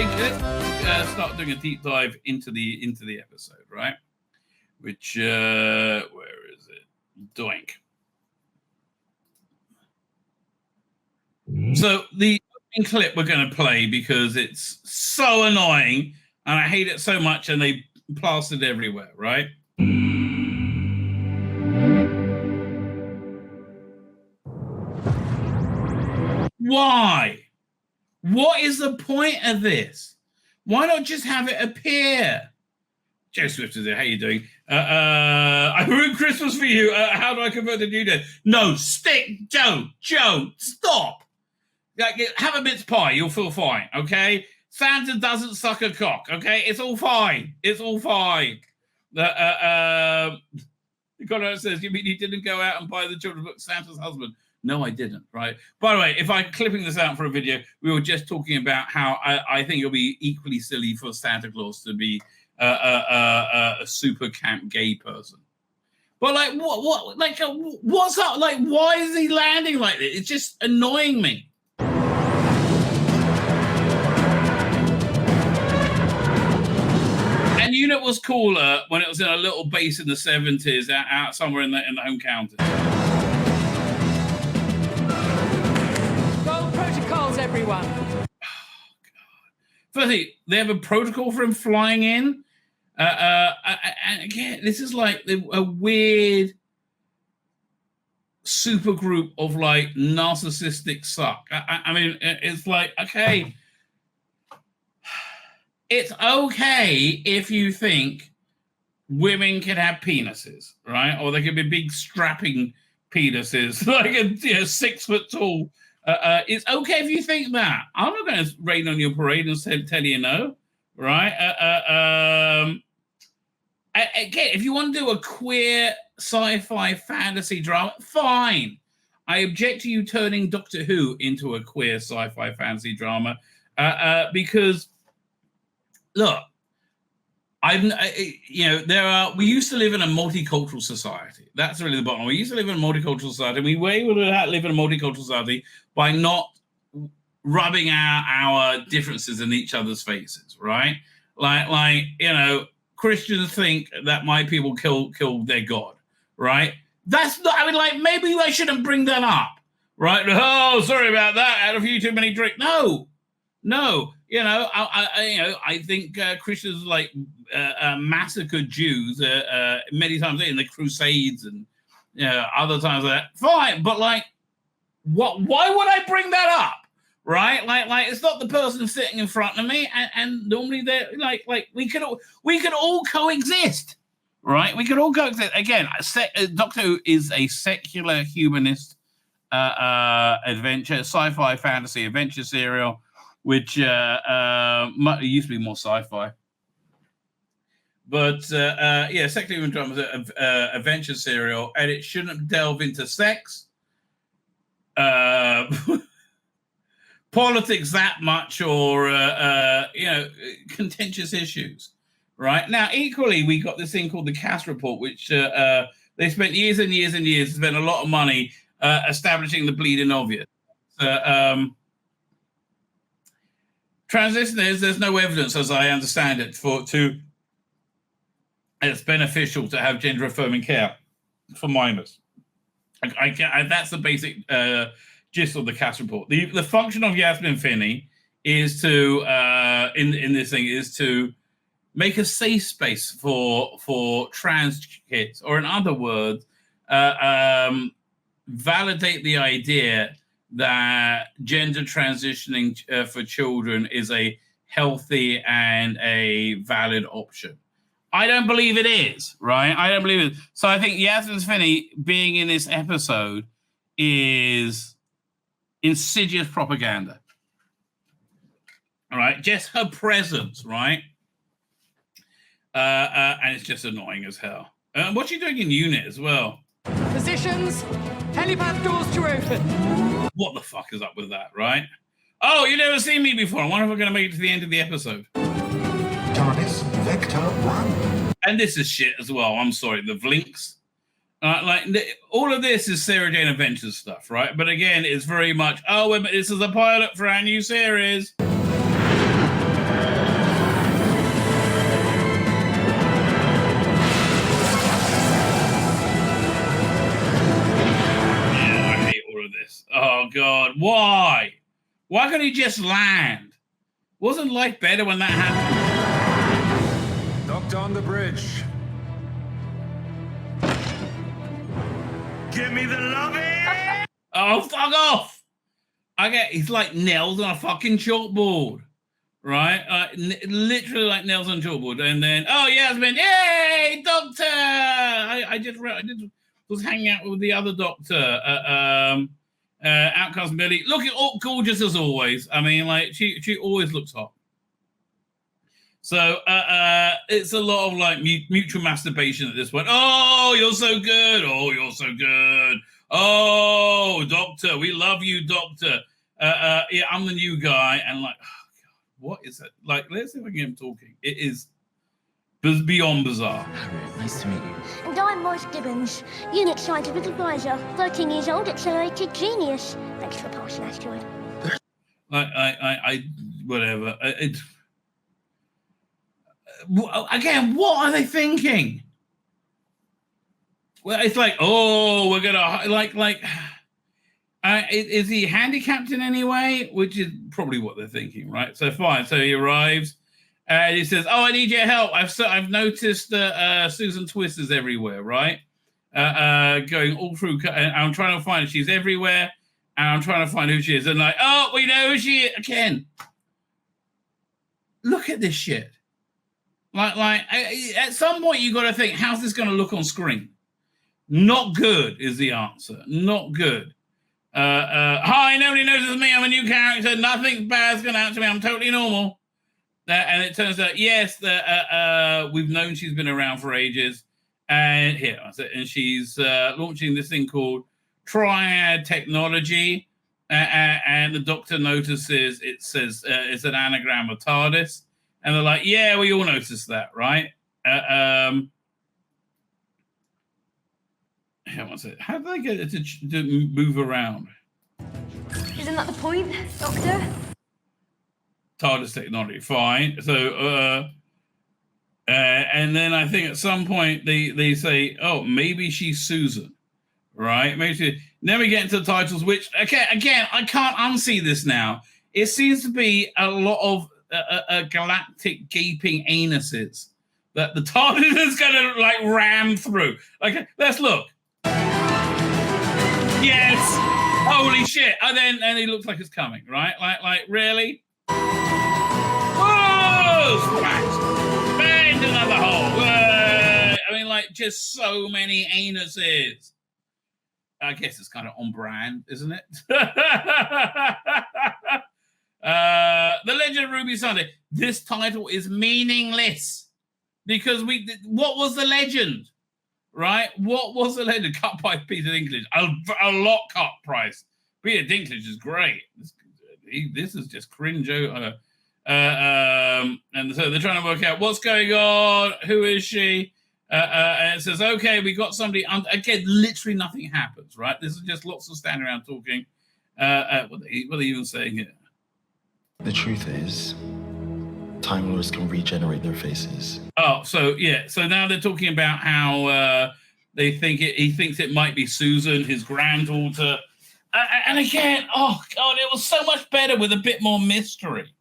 let's start doing a deep dive into the episode, right? Which where is it? Doink. So the opening clip we're going to play because it's so annoying and I hate it so much, and they plastered everywhere, right? Why? What is the point of this? Why not just have it appear? Joe Swift is there. How you doing? I ruined Christmas for you. How do I convert to New Day? No, stick, Joe, stop. Like, have a mince pie. You'll feel fine, okay? Santa doesn't suck a cock, okay? It's all fine. It's all fine. Conrad says, you mean you didn't go out and buy the children's book, Santa's Husband? No, I didn't, right? By the way, if I'm clipping this out for a video, we were just talking about how I think it'll be equally silly for Santa Claus to be a super camp gay person. But like, what, like, what's up? Like, why is he landing like this? It's just annoying me. And you know what was cooler when it was in a little base in the 70s out somewhere in the home county. Everyone. Oh, God. Firstly, they have a protocol for him flying in. And again, this is like a weird super group of like narcissistic suck. I mean, it's like, okay, it's okay if you think women can have penises, right? Or they can be big strapping penises, like a 6 foot tall. It's okay if you think that. I'm not going to rain on your parade and tell you no, right? Again, if you want to do a queer sci-fi fantasy drama, fine. I object to you turning Doctor Who into a queer sci-fi fantasy drama because, look, we used to live in a multicultural society. That's really the bottom. We used to live in a multicultural society. We were able to live in a multicultural society by not rubbing our differences in each other's faces, right? Like Christians think that my people killed their God, right? That's not. I mean, like, maybe I shouldn't bring that up, right? Oh, sorry about that. I had a few too many drinks. No. I think Christians massacred Jews many times in the Crusades and other times like that. Fine, but like, what? Why would I bring that up? Right? Like it's not the person sitting in front of me, and normally they're like we could all coexist, right? We could all coexist. Again, Doctor Who is a secular humanist adventure, sci-fi fantasy adventure serial, which used to be more sci-fi. But secular human drama is an adventure serial, and it shouldn't delve into sex, politics that much, or contentious issues. Right now, equally, we got this thing called the Cass Report, which they spent years and years and years, spent a lot of money establishing the bleeding obvious. Transitioners, there's no evidence, as I understand it, it's beneficial to have gender-affirming care for minors. That's the basic gist of the Cass Report. The function of Yasmin Finney is to, in this thing, is to make a safe space for trans kids, or in other words, validate the idea that gender transitioning for children is a healthy and a valid option. I don't believe it is, right? I don't believe it. So I think Yasmin Finney being in this episode is insidious propaganda. All right, just her presence, right? And it's just annoying as hell. What's she doing in unit as well? Positions, helipad doors to open. What the fuck is up with that, right? Oh, you never seen me before. I wonder if we're going to make it to the end of the episode. TARDIS Vector 1. And this is shit as well. I'm sorry, the Vlinks. All of this is Sarah Jane Adventures stuff, right? But again, it's very much, this is a pilot for our new series. this. Oh, God. Why? Why couldn't he just land? Wasn't life better when that happened? Doctor on the bridge. Give me the loving! Oh, fuck off! He's like nails on a fucking chalkboard, right? Literally like nails on a chalkboard. And then, oh, Yasmin, yay, doctor! I just was hanging out with the other doctor, Outcast Billy, looking gorgeous as always. I mean, like she always looks hot. So it's a lot of like mutual masturbation at this point. Oh, you're so good. Oh, you're so good. Oh, doctor, we love you, doctor. Yeah, I'm the new guy, and like, oh, God, what is it? Like, let's see if I can get him talking. It is beyond bizarre. Harriet, nice to meet you. And I'm Morris Gibbons, Unit Scientific Advisor, 13 years old, accelerated genius. Thanks for passing, asteroid. Like, whatever. Again, what are they thinking? Well, it's like, oh, we're gonna is he handicapped in any way? Which is probably what they're thinking, right? So fine. So he arrives. And he says, "Oh, I need your help. I've noticed Susan Twisters everywhere, right? Going all through. And I'm trying to find her. She's everywhere, and I'm trying to find who she is. And like, oh, we know who she is again. Look at this shit. Like at some point you got to think, how's this going to look on screen? Not good is the answer. Not good. Hi, nobody notices me. I'm a new character. Nothing bad's going to happen to me. I'm totally normal." And it turns out, yes, that we've known she's been around for ages. And she's launching this thing called Triad Technology. And the doctor notices it says it's an anagram of TARDIS. And they're like, yeah, we all noticed that, right? How do they get it to move around? Isn't that the point, Doctor? TARDIS technology, fine. So, and then I think at some point they say, oh, maybe she's Susan, right? Then we get into the titles, which, again, I can't unsee this now. It seems to be a lot of galactic gaping anuses that the TARDIS is going to, like, ram through. Like, let's look. Yes! Holy shit. And he looks like it's coming, right? Like really? Whoa! Splash! Bang! Another hole! Whoa! I mean, like, just so many anuses. I guess it's kind of on brand, isn't it? The Legend of Ruby Sunday. This title is meaningless because what was the legend, right? What was the legend? Cut by Peter Dinklage. A lot cut price. Peter Dinklage is great. This is just cringe. And so they're trying to work out what's going on. Who is she? And it says, okay, we got somebody. Again, literally nothing happens, right? This is just lots of standing around talking. What are they even saying here? The truth is, Time Lords can regenerate their faces. Oh, so yeah. So now they're talking about how he thinks it might be Susan, his granddaughter. And again, oh God, it was so much better with a bit more mystery,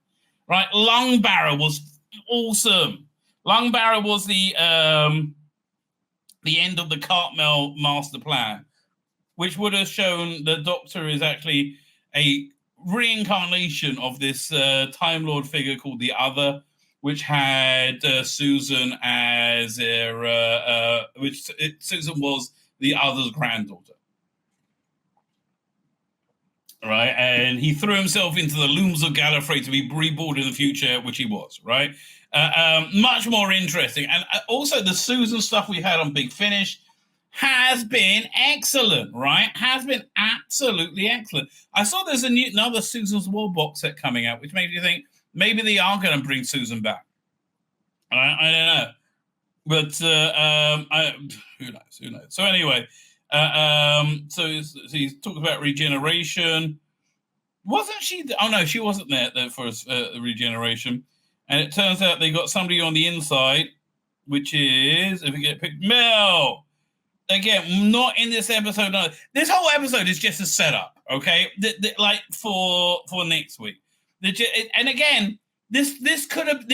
right? Lungbarrow was awesome. Lungbarrow was the end of the Cartmel master plan, which would have shown the Doctor is actually a reincarnation of this Time Lord figure called the Other, which had Susan as Susan was the Other's granddaughter. Right, and he threw himself into the looms of Gallifrey to be reborn in the future, which he was, right? Much more interesting. And also the Susan stuff we had on Big Finish has been excellent, right? Has been absolutely excellent. I saw there's another Susan's War box set coming out, which makes you think maybe they are going to bring Susan back. I don't know. But who knows? So anyway, so he's talking about regeneration. Wasn't she? Oh no, she wasn't there for regeneration. And it turns out they got somebody on the inside, which is, if we get picked, Mel. Again, not in this episode. No. This whole episode is just a setup, Okay, like for next week. And again, this could have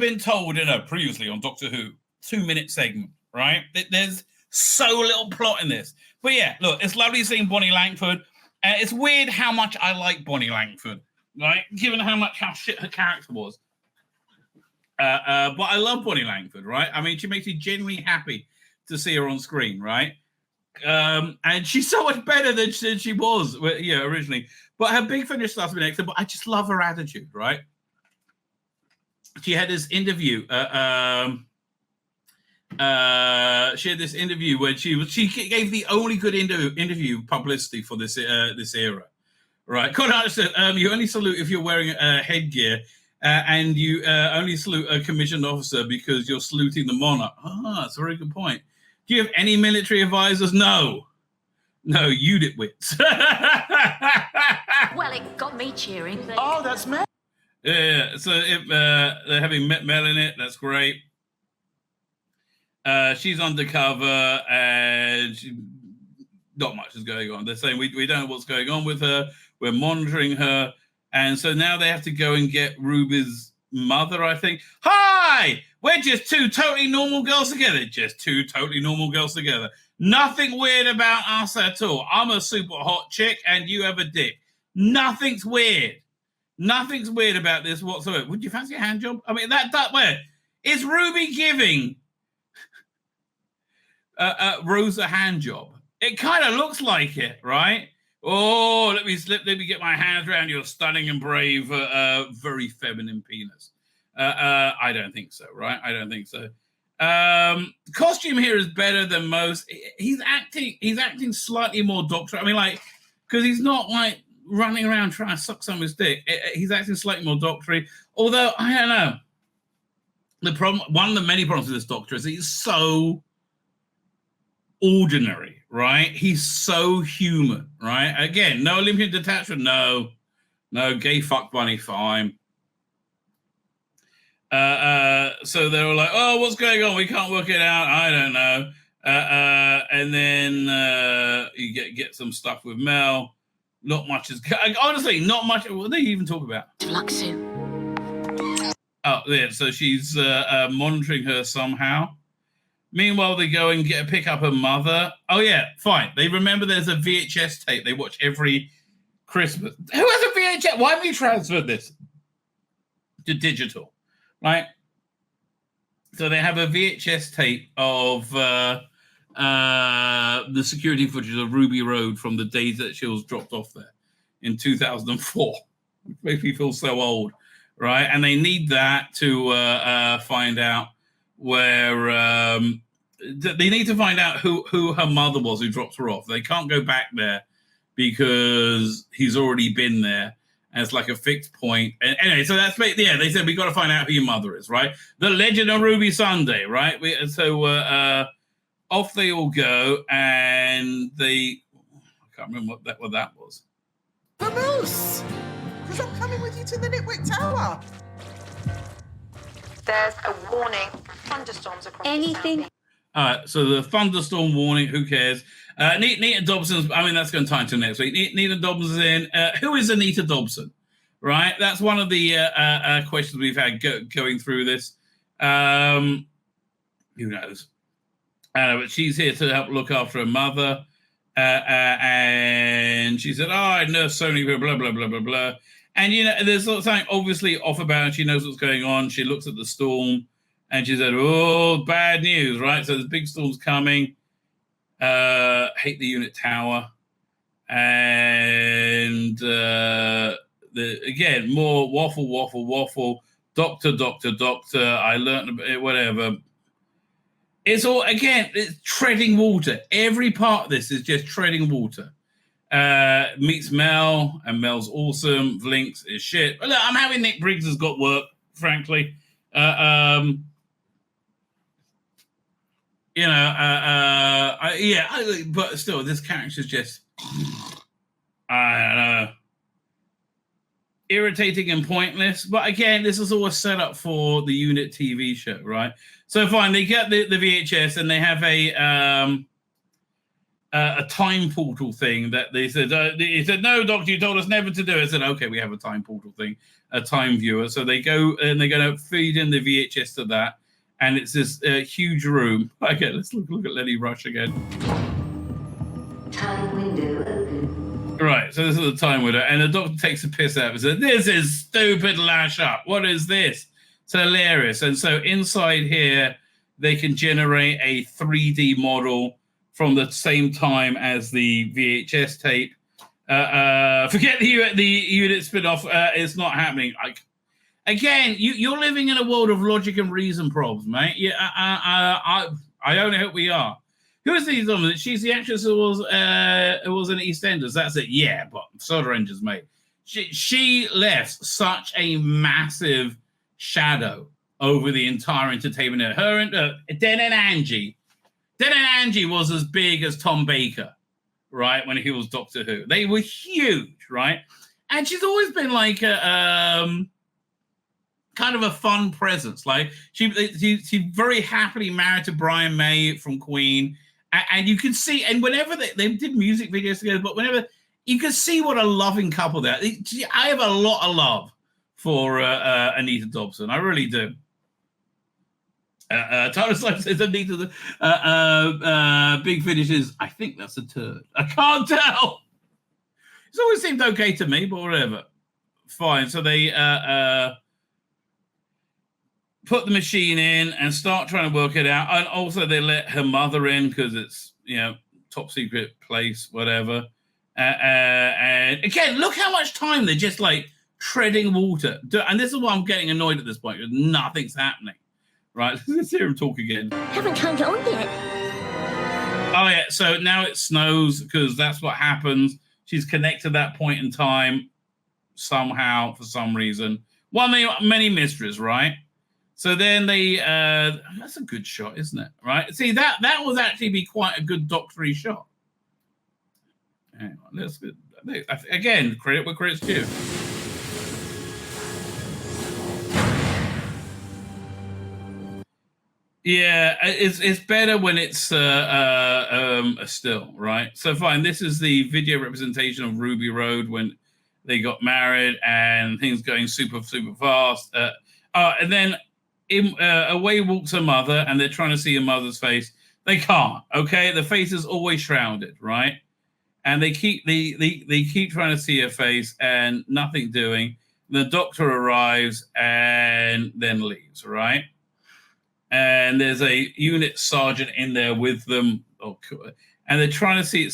been told in a previously on Doctor Who 2-minute segment, right? There's so little plot in this. But yeah, look, it's lovely seeing Bonnie Langford. It's weird how much I like Bonnie Langford, right? Given how shit her character was. But I love Bonnie Langford, right? I mean, she makes me genuinely happy to see her on screen, right? And she's so much better than she was, originally. But her Big Finish stuff's been excellent. But I just love her attitude, right? She had this interview. She had this interview where she gave the only good interview publicity for this era, right? Conrad said, "You only salute if you're wearing headgear, and you only salute a commissioned officer because you're saluting the monarch." That's a very good point. Do you have any military advisors? No, you nitwits. Well, it got me cheering. Oh, that's me. Yeah, so if they're having Mel in it, that's great. She's undercover and not much is going on. They're saying we don't know what's going on with her. We're monitoring her. And so now they have to go and get Ruby's mother, I think. Hi! We're just two totally normal girls together. Just two totally normal girls together. Nothing weird about us at all. I'm a super hot chick and you have a dick. Nothing's weird. Nothing's weird about this whatsoever. Would you fancy a hand job? I mean, that way. Is Ruby giving Rose a hand job? It kind of looks like it, right? Oh, let me get my hands around your stunning and brave, very feminine penis. I don't think so, right? I don't think so. Costume here is better than most. He's acting slightly more Doctor. I mean, like, because he's not like running around trying to suck someone's dick. He's acting slightly more doctory. Although I don't know. One of the many problems with this Doctor is he's so ordinary, right? He's so human, right? Again, no Olympian detachment, no gay fuck bunny, fine. So they were like, oh, what's going on? We can't work it out. I don't know. And then you get some stuff with Mel. Not much is honestly not much. What do they even talk about? Fluxu. Oh, yeah. So she's monitoring her somehow. Meanwhile, they go and pick up her mother. Oh yeah, fine. They remember there's a VHS tape they watch every Christmas. Who has a VHS? Why have you transferred this to digital? Right. So they have a VHS tape of the security footage of Ruby Road from the days that she was dropped off there in 2004. Which makes me feel so old, right? And they need that to find out where they need to find out who her mother was who dropped her off. They can't go back there because he's already been there. And it's like a fixed point. And anyway, so that's they said we got to find out who your mother is, right? The Legend of Ruby Sunday, right? Off they all go, and I can't remember what that was. Vamoose! Because I'm coming with you to the Nitwick Tower. There's a warning. Thunderstorms across Anything. the All right, so the thunderstorm warning, who cares? Nita Dobson's, I mean, that's going to tie into next week. Nita Dobson's in. Who is Anita Dobson? Right? That's one of the questions we've had going through this. Who knows? But she's here to help look after her mother. And she said, I nursed so many people, blah, blah, blah, blah, blah. And, there's something obviously off about her. She knows what's going on. She looks at the storm. And she said, oh, bad news, right? So there's big storms coming. Hate the unit tower. And again, more waffle. Doctor. I learned whatever. It's all, again, it's treading water. Every part of this is just treading water. Meets Mel, and Mel's awesome. Vlinks is shit. But look, I'm having Nick Briggs has got work, frankly. But still, this character's just, I don't know, irritating and pointless. But again, this is all a setup for the unit TV show, right? So fine, they get the VHS and they have a time portal thing that they said. He said, "No, doctor, you told us never to do it." I said, "Okay, we have a time portal thing, a time viewer." So they go and they're going to feed in the VHS to that, and it's this huge room. Okay, let's look at Lenny Rush again. Time window open. Right, so this is the time window, and the doctor takes a piss out and says, "This is stupid, lash up. What is this? It's hilarious." And so inside here, they can generate a 3D model from the same time as the VHS tape. Forget the unit spin-off. It's not happening. Again, you're living in a world of logic and reason problems, mate. Yeah, I only hope we are. Who is the dominant? She's the actress who was in EastEnders. That's it. Yeah, but Soda Rangers, mate. She left such a massive shadow over the entire entertainment. Her and Den and Angie. Den and Angie was as big as Tom Baker, right? When he was Doctor Who, they were huge, right? And she's always been like a kind of a fun presence. Like she very happily married to Brian May from Queen. And you can see, and whenever they did music videos together, but whenever you can see what a loving couple they are. I have a lot of love for Anita Dobson. I really do. Tyler Sloan says Anita, big finishes. I think that's a turd. I can't tell. It's always seemed okay to me, but whatever. Fine. So they put the machine in and start trying to work it out. And also they let her mother in because it's, top secret place, whatever. And again, look how much time they're just like treading water. And this is why I'm getting annoyed at this point because nothing's happening. Right, let's hear him talk again. Haven't turned it on yet. Oh, yeah, so now it snows because that's what happens. She's connected that point in time somehow, for some reason. One of many mysteries, right? So then they, that's a good shot, isn't it? Right? See, that was actually be quite a good doctory shot. Anyway, that's good. Again, credit where credit's due. Yeah, it's better when it's a still, right? So fine, this is the video representation of Ruby Road when they got married and things going super, super fast. And then away walks her mother and they're trying to see her mother's face. They can't, okay? The face is always shrouded, right? And they keep trying to see her face and nothing doing. The doctor arrives and then leaves, right? And there's a unit sergeant in there with them. Oh, and they're trying to see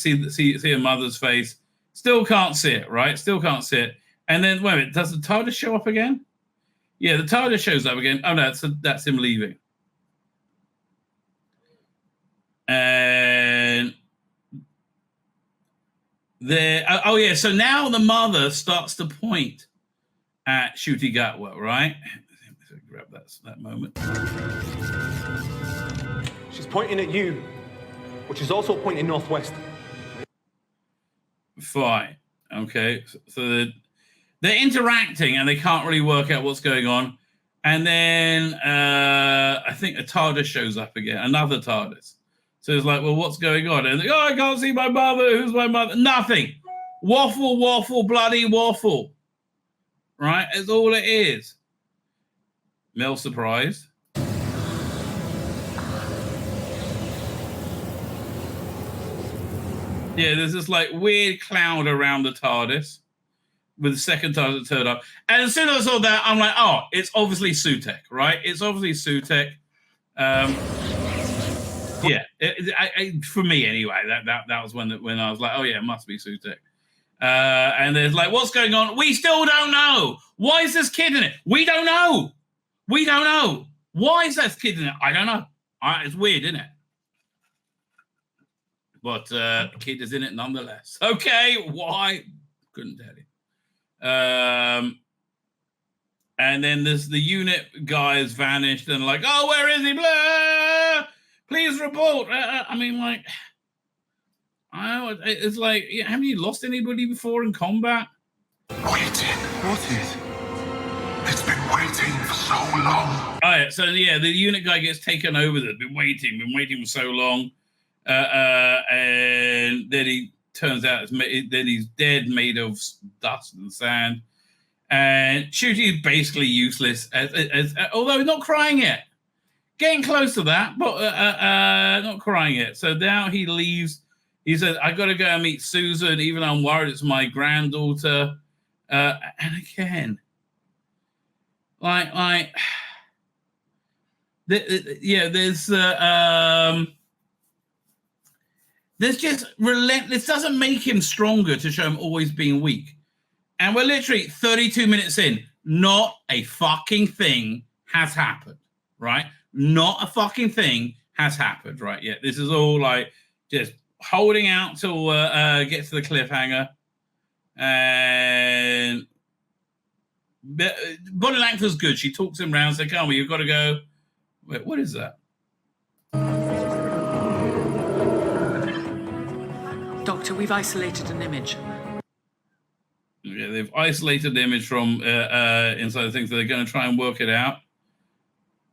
her mother's face. Still can't see it, right? Still can't see it. And then, wait a minute, does the TARDIS show up again? Yeah, the TARDIS shows up again. Oh, no, that's him leaving. And oh, yeah, so now the mother starts to point at Ncuti Gatwa, right? Grab that moment. She's pointing at you, which is also pointing northwest. Fine. Okay. So they're interacting and they can't really work out what's going on. And then I think a TARDIS shows up again, another TARDIS. So it's like, well, what's going on? And oh, I can't see my mother. Who's my mother? Nothing. Waffle, bloody waffle. Right? That's all it is. Mel surprised. Yeah, there's this like weird cloud around the TARDIS with the second TARDIS that turned up. And as soon as I saw that, I'm like, oh, it's obviously Sutek, right? It's obviously Sutek. Yeah, for me anyway, that was when I was like, oh yeah, it must be Sutek. And there's like, what's going on? We still don't know. Why is this kid in it? We don't know. We don't know. Why is that kid in it? I don't know. It's weird, isn't it? But the kid is in it nonetheless. Okay, why? Couldn't tell you. And then there's the unit guy has vanished and like, oh, where is he? Blah! Please report. I mean, like, I don't know. It's like, haven't you lost anybody before in combat? Waiting. What is? It's been waiting for so long. Oh, yeah. So, yeah, the unit guy gets taken over. They've been waiting for so long. And then he turns out that he's dead, made of dust and sand. And Ncuti is basically useless, although not crying yet. Getting close to that, but not crying yet. So now he leaves. He says, I got to go and meet Susan, even though I'm worried it's my granddaughter. And again, there's just relentless. Doesn't make him stronger to show him always being weak. And we're literally 32 minutes in. Not a fucking thing has happened, right? Not a fucking thing has happened, right? Yet this is all like just holding out till get to the cliffhanger. And body language was good. She talks him around, said, "Come on, you've got to go." Wait, what is that? Doctor, we've isolated an image. Yeah, they've isolated the image from inside the thing, so they're going to try and work it out.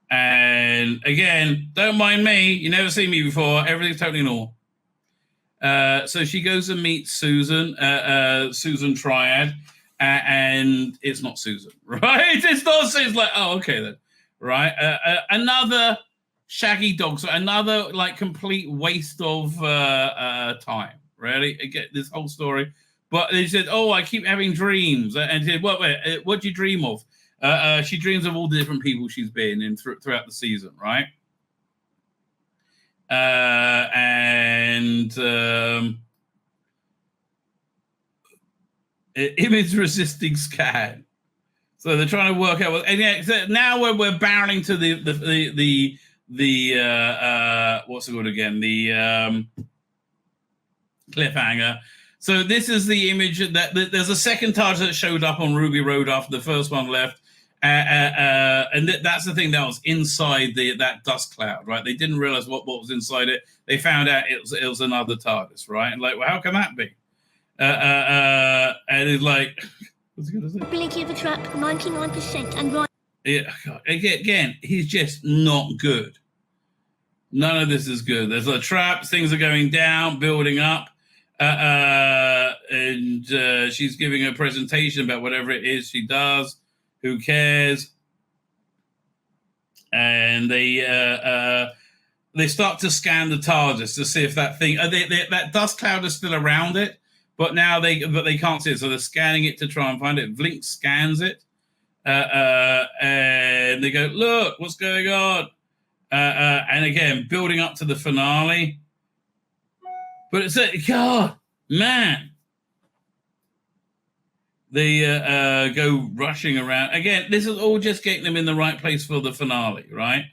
And again, don't mind me. You never seen me before. Everything's totally normal. So she goes and meets Susan, Susan Triad, and it's not Susan, right? It's not Susan. It's like, oh, okay then, right? Another shaggy dog, so another like complete waste of time. Really, I get this whole story. But they said, "Oh, I keep having dreams." And he said, "What do you dream of?" She dreams of all the different people she's been in throughout the season, right? Image resisting scan. So they're trying to work out. And yeah, so now we're barreling to the what's it called again? The cliffhanger. So this is the image that there's a second TARDIS that showed up on Ruby Road after the first one left. And that's the thing that was inside that dust cloud, right? They didn't realize what was inside it. They found out it was another TARDIS, right? And like, well, how can that be? And it's like, what's he gonna say? Ability of the trap, 99%, and right. Yeah, again, he's just not good. None of this is good. There's a trap. Things are going down, building up. And she's giving a presentation about whatever it is she does. Who cares? And they start to scan the TARDIS to see if that thing, that dust cloud is still around it, but now they can't see it, so they're scanning it to try and find it. Blink scans it, and they go, "Look, what's going on?" And again, building up to the finale. But it's like, God, man. They go rushing around. Again, this is all just getting them in the right place for the finale, right?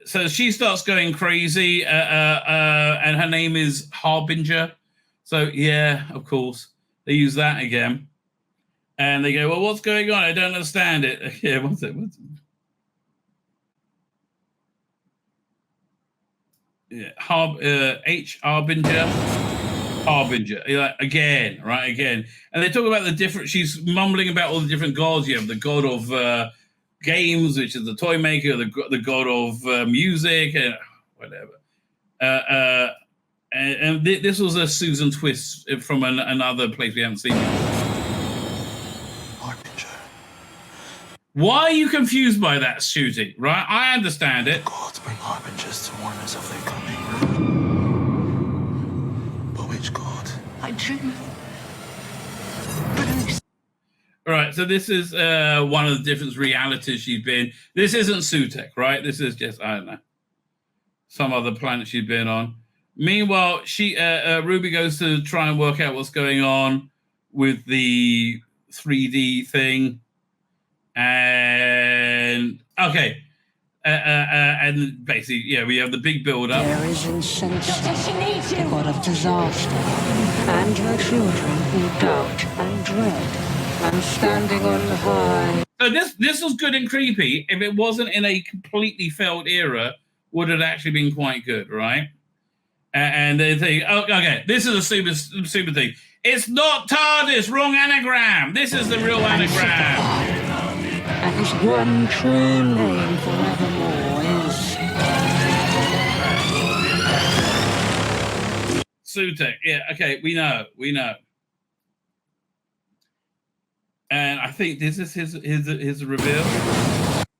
So she starts going crazy, and her name is Harbinger. So, yeah, of course. They use that again. And they go, well, what's going on? I don't understand it. Yeah, what's it? Yeah, H. Harbinger. Harbinger, again, right? Again. And they talk about the different, she's mumbling about all the different gods. You have the god of games, which is the toy maker, the god of music, and whatever. And this was a Susan twist from another place we haven't seen before. Harbinger. Why are you confused by that, Ncuti? Right? I understand it. Gods bring harbingers to warn us of their coming. But which god? I dream. All right, so this is one of the different realities she's been. This isn't Sutek, right? This is just, I don't know, some other planet she's been on. Meanwhile, Ruby goes to try and work out what's going on with the 3D thing. And, okay. And basically, yeah, we have the big build-up. There is insensate, the god of disaster, and her children who doubt and dread, and standing on high. So this was good and creepy. If it wasn't in a completely failed era, would have actually been quite good, right? And they think, oh, okay, this is a super thing. It's not TARDIS, wrong anagram. This is the real anagram. And his one true name forevermore is Sutek. Yeah, okay, we know. And I think this is his reveal.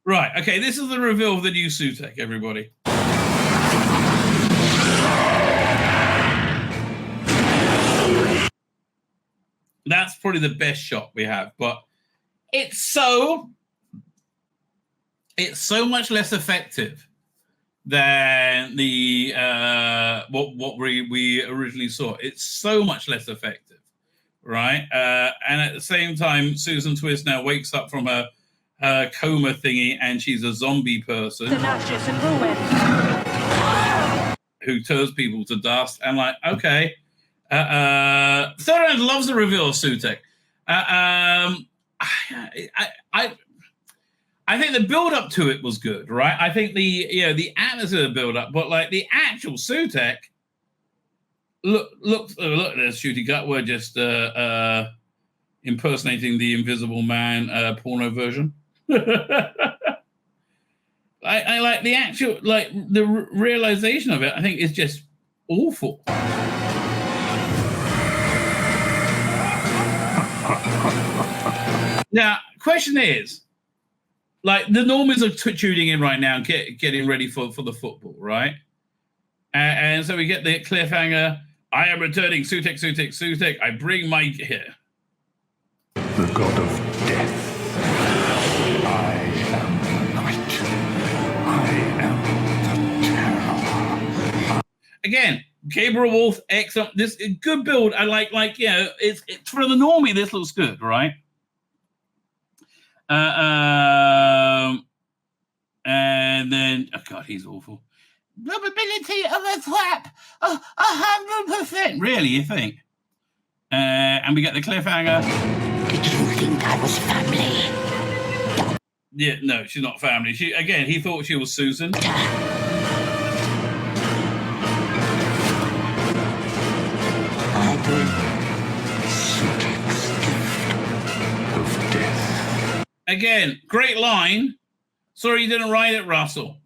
Right, okay, this is the reveal of the new Sutek, everybody. That's probably the best shot we have, but it's so much less effective than the what we originally saw. It's so much less effective, right? And at the same time, Susan Twist now wakes up from her coma thingy, and she's a zombie person who turns people to dust. And like, okay, Thorin loves the reveal of Sutek. I think the build up to it was good, right? I think the atmosphere build up, but like the actual Sutek, look at this shooty gut. We're just impersonating the Invisible Man porno version. I like the actual, like the realization of it. I think is just awful. Now, question is, like the normies are tuning in right now, getting ready for the football, right? And so we get the cliffhanger. I am returning, Sutek. I bring my here. The god of death. I am the night. I am the terror. Again, Gabriel Wolf, excellent. This is good build. I like it's for the normie. This looks good, right? And then, oh God, he's awful. Probability of a trap, 100%. Really, you think? And we get the cliffhanger. Did you think I was family? Yeah, no, she's not family. He thought she was Susan. I bring Sutek's gift Of death. Again, great line. Sorry you didn't write it, Russell.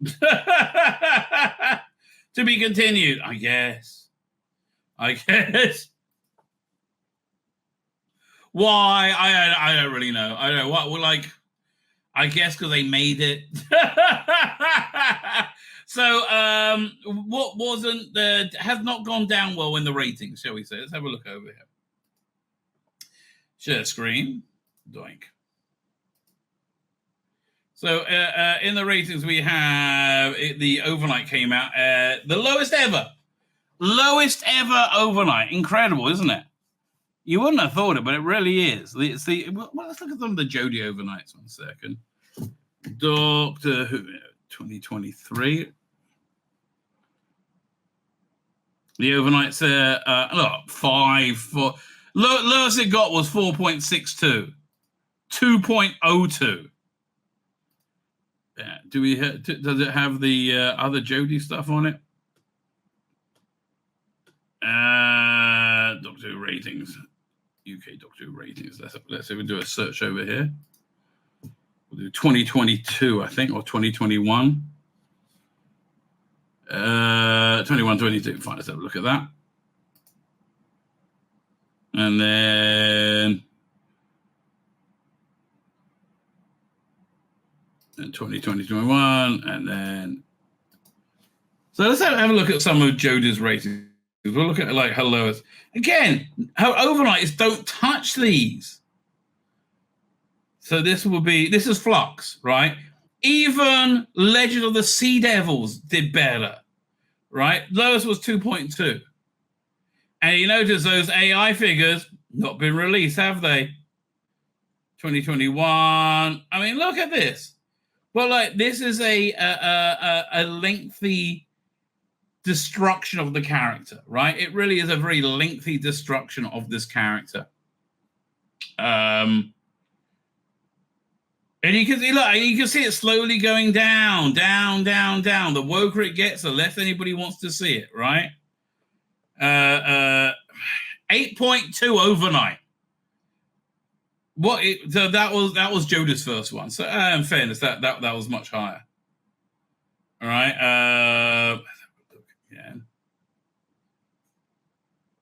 To be continued, I guess. Why? I don't really know. I don't know what. Well, like, I guess because they made it. So, what wasn't has not gone down well in the ratings, shall we say? Let's have a look over here. Share screen. Doink. So in the ratings, we have the overnight came out the lowest ever overnight. Incredible, isn't it? You wouldn't have thought it, but it really is. Well, let's look at some of the Jodie overnights. 1 second. Doctor Who 2023. The overnights look 5-4. Lowest it got was 4.62, 2.02. Do we? Does it have the other Jodie stuff on it? Doctor Who ratings, UK Doctor Who ratings. Let's see. We'll do a search over here. We'll do 2022, I think, or 2021. 21, 22. Fine. Let's have a look at that. And then 2020, 21, and then so let's have a look at some of Jodie's ratings. We'll look at like her lowest. Again, her overnights don't touch these. So this is Flux, right? Even Legend of the Sea Devils did better, right? Lowest was 2.2. And you notice those AI figures not been released, have they? 2021. I mean, look at this. Well, like this is a lengthy destruction of the character, right? It really is a very lengthy destruction of this character. And you can see, look, you can see it slowly going down. The woker it gets, the less anybody wants to see it, right? 8.2 overnight. So that was Jodie's first one. So in fairness, that was much higher. All right. Yeah.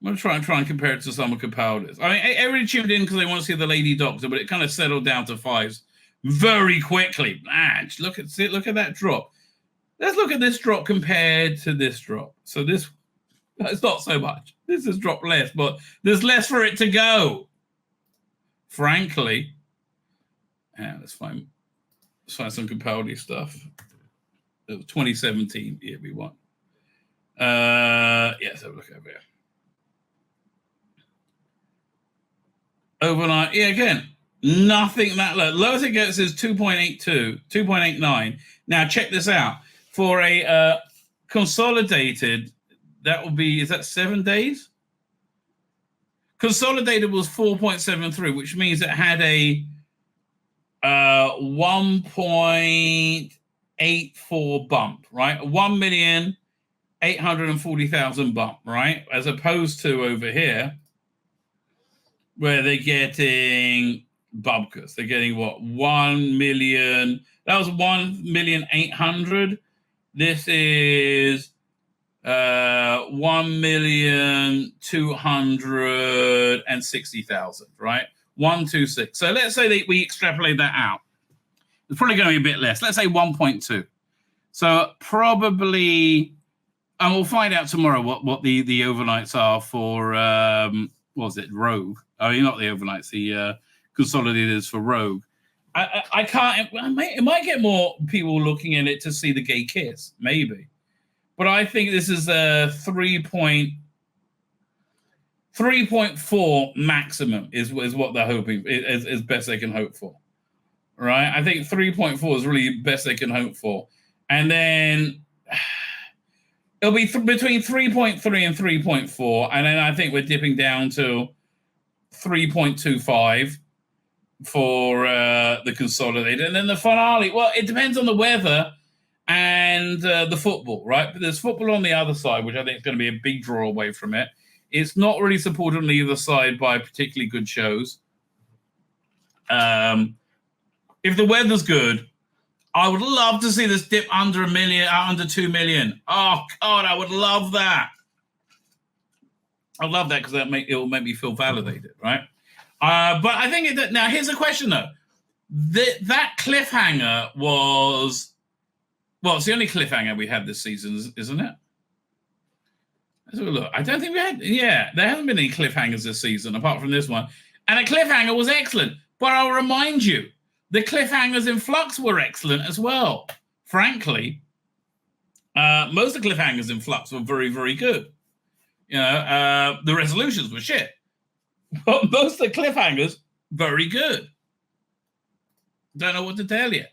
I'm going to try and compare it to some of Capaldi's. I mean, everybody tuned in because they want to see the Lady Doctor, but it kind of settled down to 5s very quickly. Man, look at that drop. Let's look at this drop compared to this drop. So it's not so much. This has dropped less, but there's less for it to go. Frankly, let's find some Capaldi stuff. 2017, here we want. Let's have a look over here. Overnight, again, nothing that low. Lowest it gets is 2.82, 2.89. Now, check this out. For a consolidated, that will be, is that 7 days? Consolidated was 4.73, which means it had a 1.84 bump, right? 1,840,000 bump, right? As opposed to over here, where they're getting bubkas. They're getting what? 1 million. That was 1,800,000. This is 1,260,000, right? 126. So let's say that we extrapolate that out. It's probably going to be a bit less. Let's say 1.2. So probably, and we'll find out tomorrow what the overnights are for, what was it, Rogue? I mean, not the overnights, the consolidators for Rogue. I can't, it might get more people looking at it to see the gay kiss, maybe. But I think this is a 3.4 maximum is what they're hoping, is best they can hope for. Right? I think 3.4 is really best they can hope for. And then it'll be between 3.3 and 3.4. And then I think we're dipping down to 3.25 for the consolidated. And then the finale, well, it depends on the weather and the football, right? But there's football on the other side, which I think is going to be a big draw away from it. It's not really supported on either side by particularly good shows. If the weather's good, I would love to see this dip under 1 million, under 2 million. Oh, God, I would love that. I love that because it will make me feel validated, right? But I think now here's the question though. That cliffhanger was, well, it's the only cliffhanger we had this season, isn't it? Let's have a look. I don't think we had, there hasn't been any cliffhangers this season apart from this one. And the cliffhanger was excellent. But I'll remind you, the cliffhangers in Flux were excellent as well. Frankly, most of the cliffhangers in Flux were very, very good. The resolutions were shit. But most of the cliffhangers, very good. Don't know what to tell you.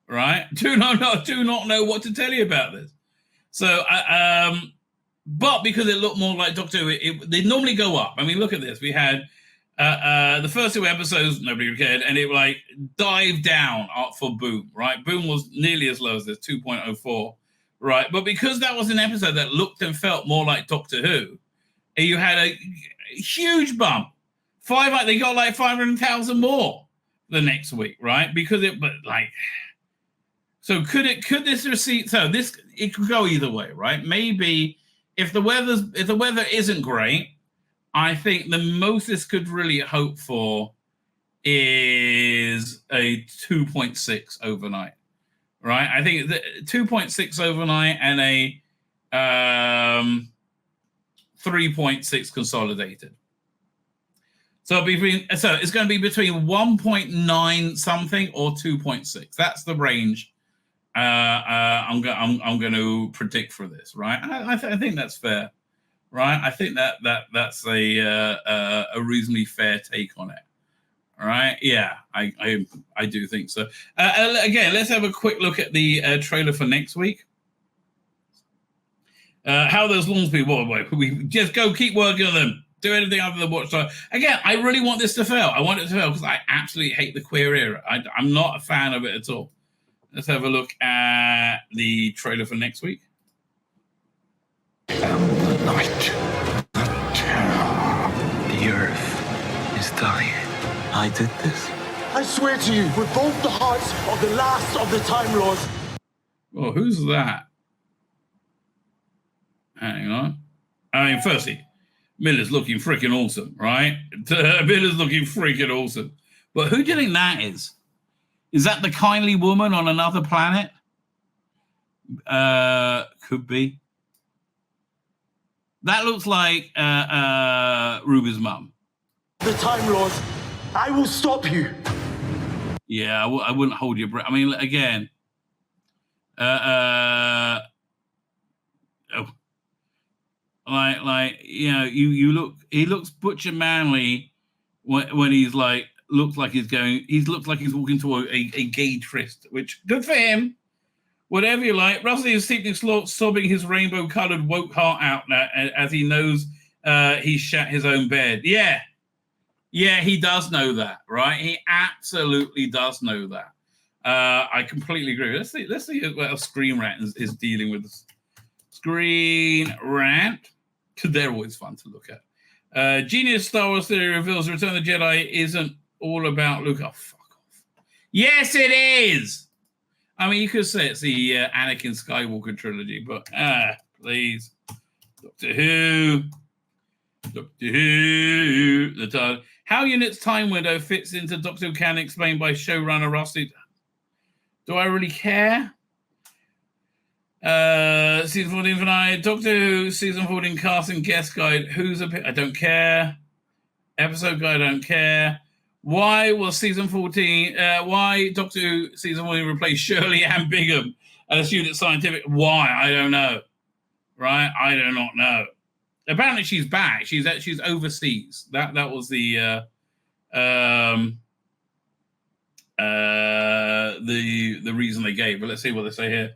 Right? Do not know what to tell you about this. So, but because it looked more like Doctor Who, they normally go up. I mean, look at this. We had the first 2 episodes, nobody cared, and it like dived down for Boom, right? Boom was nearly as low as this, 2.04, right? But because that was an episode that looked and felt more like Doctor Who, you had a huge bump. They got like 500,000 more the next week, right? Because it could go either way, right? Maybe if the weather isn't great, I think the most this could really hope for is a 2.6 overnight, right? I think 2.6 overnight and a 3.6 consolidated. So it's going to be between 1.9 something or 2.6. That's the range I'm going to predict for this, right? I think that's fair, right? I think that's a reasonably fair take on it, all right? Yeah, I do think so. Again, let's have a quick look at the trailer for next week. How those lawns be? We just keep working on them. Do anything other than watch. So again, I really want this to fail. I want it to fail because I absolutely hate the queer era. I'm not a fan of it at all. Let's have a look at the trailer for next week. The night, the terror, the earth is dying. I did this. I swear to you, with both the hearts of the last of the Time Lords. Well, who's that? Hang on. I mean, firstly, Miller's looking freaking awesome, right? Miller's looking freaking awesome. But who do you think that is? Is that the kindly woman on another planet? Could be. That looks like Ruby's mum. The Time Lords, I will stop you. Yeah, I wouldn't hold your breath. I mean, again, like you look. He looks butcher manly when he's like looks like he's going. He looks like he's walking to a gay tryst, which good for him. Whatever you like. Rusty is sleeping, sobbing his rainbow-colored woke heart out now, as he knows he shat his own bed. Yeah, he does know that, right? He absolutely does know that. I completely agree. Let's see what else Screen Rant is dealing with. Screen Rant, because they're always fun to look at. Genius Star Wars theory reveals Return of the Jedi isn't all about Luke. Oh, fuck off. Yes, it is. I mean, you could say it's the Anakin Skywalker trilogy, but please. Doctor Who. The title. How Unit's time window fits into Doctor Who can explained by showrunner Rusty. Do I really care? Season 14 for night. Doctor Who season 14 cast and guest guide. I don't care. Episode guide. I don't care. Why was season 14? Why Doctor Who season 14 replaced Shirley Ann Bingham as Unit Scientific? Why? I don't know. Right? I do not know. Apparently she's back. She's overseas. That was the reason they gave. But let's see what they say here.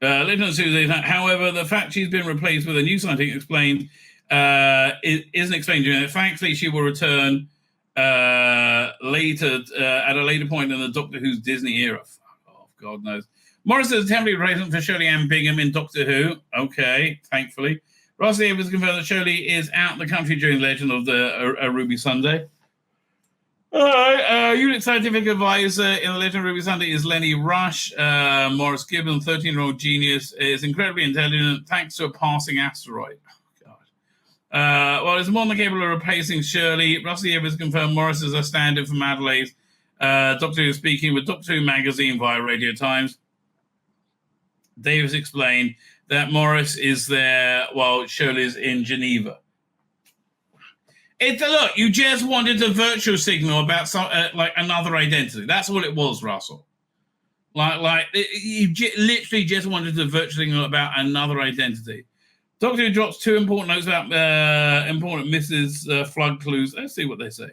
However, the fact she's been replaced with a new scientific explained isn't explained during it. Thankfully, she will return later at a later point in the Doctor Who's Disney era. Fuck off, God knows. Morris is a temporary replacement for Shirley Ann Bingham in Doctor Who. Okay, thankfully. Ross Evans confirmed that Shirley is out of the country during the Legend of the Ruby Sunday. Unit Scientific Advisor in the Legend of Ruby Sunday is Lenny Rush. Morris Gibbon, 13-year-old genius, is incredibly intelligent thanks to a passing asteroid. Oh, God. Well, it's more than capable of replacing Shirley. Rusty Evans confirmed Morris is a stand-in for Madeleine. Doctor Who speaking with Doctor Who magazine via Radio Times. Davis explained that Morris is there while Shirley's in Geneva. Look, you just wanted a virtual signal about some like another identity. That's all it was, Russell. You literally just wanted a virtual signal about another identity. Doctor Who drops 2 important notes about important Mrs. Flood clues. Let's see what they say.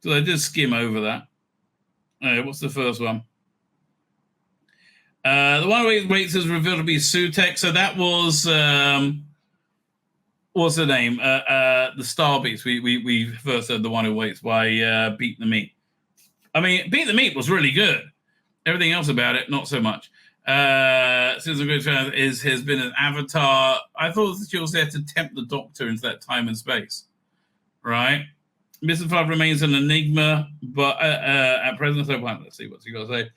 So they did skim over that. What's the first one? The one who waits is revealed to be Sutek. So that was what's the name? The Star Beast. We first heard The One Who Waits by Beat the Meat. I mean, Beat the Meat was really good. Everything else about it, not so much. Susan Good has been an avatar. I thought she was there to tempt the Doctor into that time and space, right? Mrs. Flood remains an enigma, but at present, so let's see what's he got to say.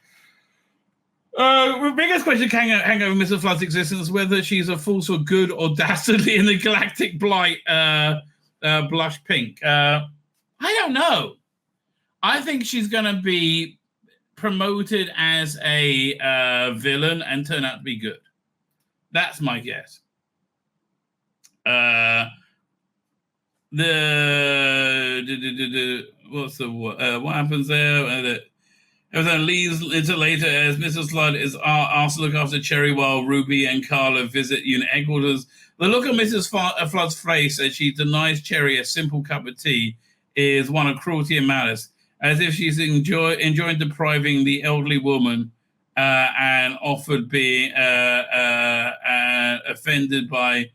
The biggest question hang over Mrs. Flood's existence, whether she's a force for good or dastardly in the galactic blight, blush pink. I don't know. I think she's going to be promoted as a villain and turn out to be good. That's my guess. What happens there? Everything leads into later as Mrs. Flood is asked to look after Cherry while Ruby and Carla visit unit headquarters. The look on Mrs. Flood's face as she denies Cherry a simple cup of tea is one of cruelty and malice, as if she's enjoying depriving the elderly woman and offered being offended by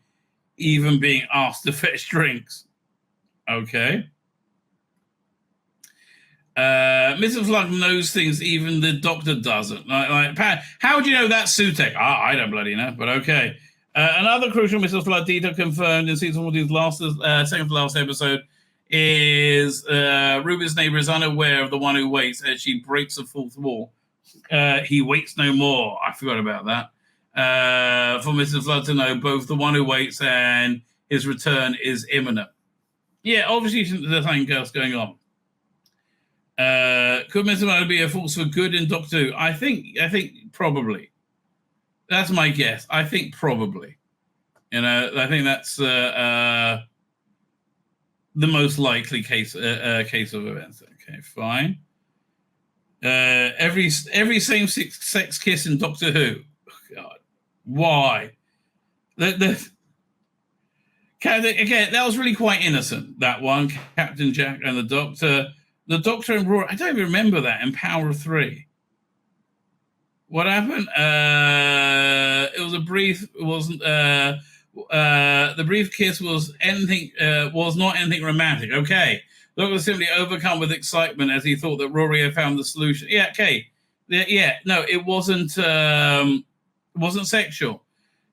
even being asked to fetch drinks. Okay. Mrs. Flood knows things even the Doctor doesn't. How would you know that's Sutek? I don't bloody know, but okay. Another crucial Mrs. Flood detail confirmed in season 14's second to last episode is Ruby's neighbor is unaware of the one who waits as she breaks the fourth wall. He waits no more. I forgot about that. For Mrs. Flood to know both the one who waits and his return is imminent. Yeah, obviously there's something else going on. Could Mr. Miller be a force for good in Doctor Who? I think probably. That's my guess. I think probably. I think that's the most likely case of events. Okay, fine. Every same-sex kiss in Doctor Who. Oh, God, why? Again, that was really quite innocent. That one, Captain Jack and the Doctor. The Doctor and Rory. I don't even remember that in Power of Three. What happened? It was a brief. It wasn't. The brief kiss was anything. Was not anything romantic. Okay. The Doctor was simply overcome with excitement as he thought that Rory had found the solution. Yeah. Okay. Yeah. No, it wasn't. Wasn't sexual.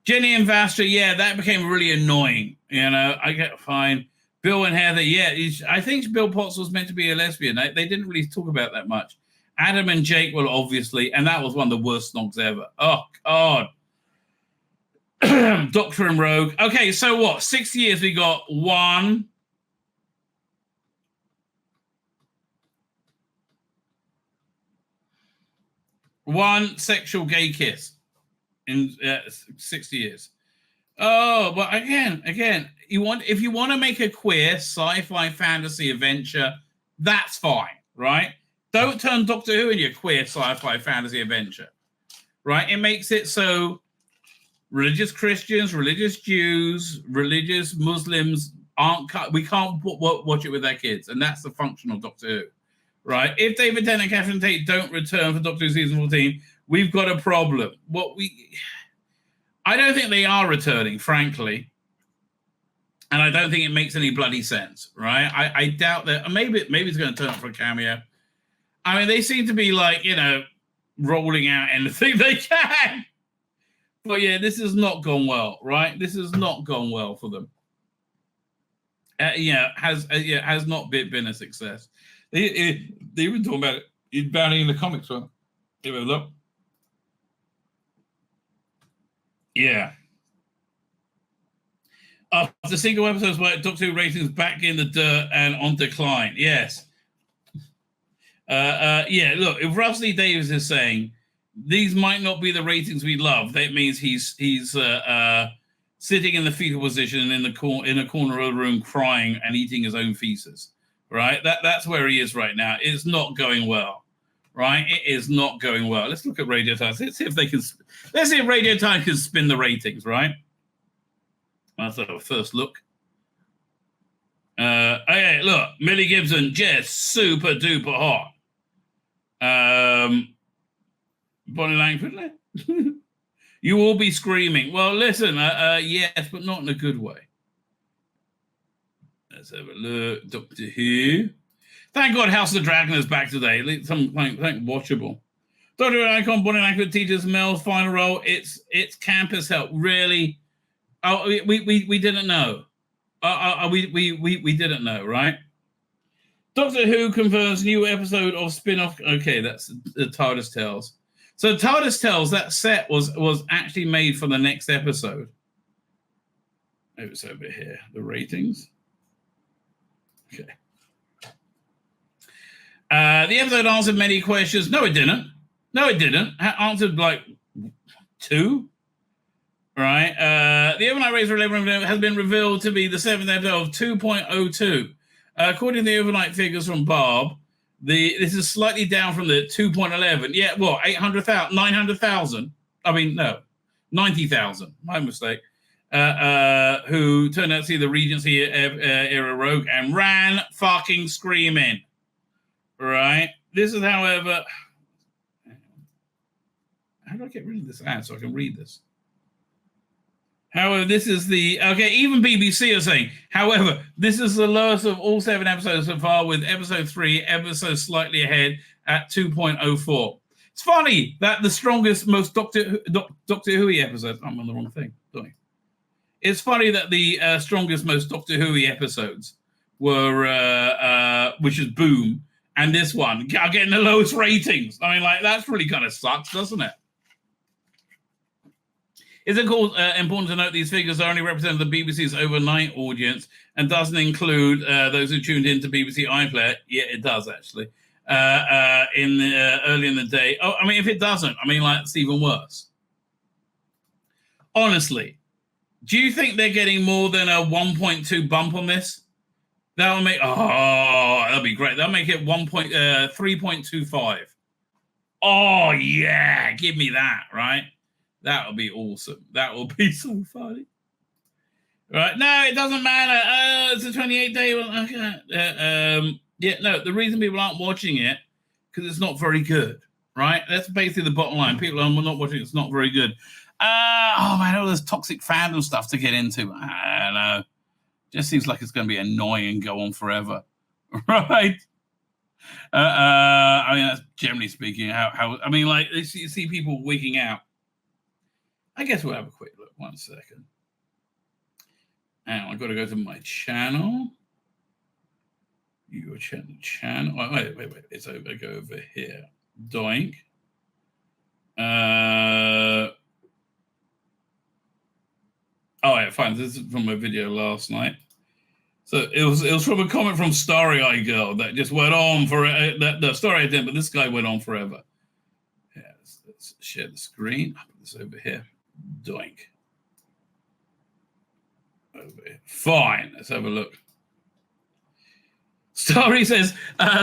Jenny and Vastra. Yeah, that became really annoying. I get fine. Bill and Heather. Yeah, I think Bill Potts was meant to be a lesbian. They didn't really talk about that much. Adam and Jake, well, obviously, and that was one of the worst snogs ever. Oh, God. Doctor and Rogue. Okay, so what? 6 years we got one sexual gay kiss in 60 years. Oh, but again, if you want to make a queer sci-fi fantasy adventure, that's fine, right? Don't turn Doctor Who into a queer sci-fi fantasy adventure, right? It makes it so religious Christians, religious Jews, religious Muslims we can't watch it with their kids, and that's the function of Doctor Who, right? If David Tennant and Catherine Tate don't return for Doctor Who season 14, we've got a problem. I don't think they are returning, frankly. And I don't think it makes any bloody sense, right? I doubt that. Maybe it's going to turn up for a cameo. I mean, they seem to be rolling out anything they can. But yeah, this has not gone well, right? This has not gone well for them. Has not been a success. They even talking about it in the comics, right? Give it a look. Yeah. After single episodes where Doctor Who ratings back in the dirt and on decline. Yes. Look, if Rusty Davis is saying these might not be the ratings we love, that means he's sitting in the fetal position in a corner of the room crying and eating his own feces. Right? That's where he is right now. It's not going well. Right? It is not going well. Let's look at Radio Time. Let's see if Radio Time can spin the ratings, right? That's our first look. Okay, look, Millie Gibson, just super duper hot. Bonnie Langford, you will be screaming. Well, listen, yes, but not in a good way. Let's have a look. Doctor Who. Thank God House of the Dragon is back today. Something watchable. Doctor Who icon, Bonnie Langford teaches Mel's final role. It's campus help. Really? Oh, we didn't know. We didn't know, right? Doctor Who confirms new episode of spin-off. Okay, that's the TARDIS Tales. So TARDIS Tales, that set was actually made for the next episode. Maybe it's over here. The ratings. Okay. The episode answered many questions. No, it didn't. Answered like 2. Right. The overnight race for 11 has been revealed to be the 7th episode of 2.02. According to the overnight figures from Barb, this is slightly down from the 2.11. Yeah, what? 800,000? 900,000? I mean, no. 90,000. My mistake. Who turned out to see the Regency era Rogue and ran fucking screaming. Right. This is, however... How do I get rid of this ad so I can read this? However, this is even BBC are saying, however, this is the lowest of all 7 episodes so far, with episode 3 slightly ahead at 2.04. It's funny that the strongest, most Doctor Who episodes, I'm on the wrong thing, don't I? It's funny that the strongest, most Doctor Who episodes were, which is Boom, and this one are getting the lowest ratings. I mean, that's really kind of sucks, doesn't it? Is it called important to note these figures are only represent the BBC's overnight audience and doesn't include those who tuned into BBC iPlayer? Yeah, it does actually. Early in the day. Oh, I mean, if it doesn't, I mean, like, it's even worse. Honestly, do you think they're getting more than a 1.2 bump on this? That'll make that'll be great. That'll make it 3.25. Oh yeah, give me that, right? That'll be awesome. That will be so funny. Right. No, it doesn't matter. It's a 28-day one. Okay. Yeah, no, the reason people aren't watching it because it's not very good, right? That's basically the bottom line. People are not watching it, it's not very good. Oh man, all this toxic fandom stuff to get into. I don't know. Just seems like it's going to be annoying and go on forever, right? I mean, that's generally speaking how I mean, like, you see people wigging out. I guess we'll have a quick look. 1 second. And I've got to go to my channel. Your channel. Oh, wait. It's over. Go over here. Doink. Oh, yeah, fine. This is from my video last night. So it was from a comment from Starry Eye Girl that just went on for the Starry Eye didn't, but this guy went on forever. Yeah, let's share the screen. I'll put this over here. Doink. Over here. Fine. Let's have a look. Starry says,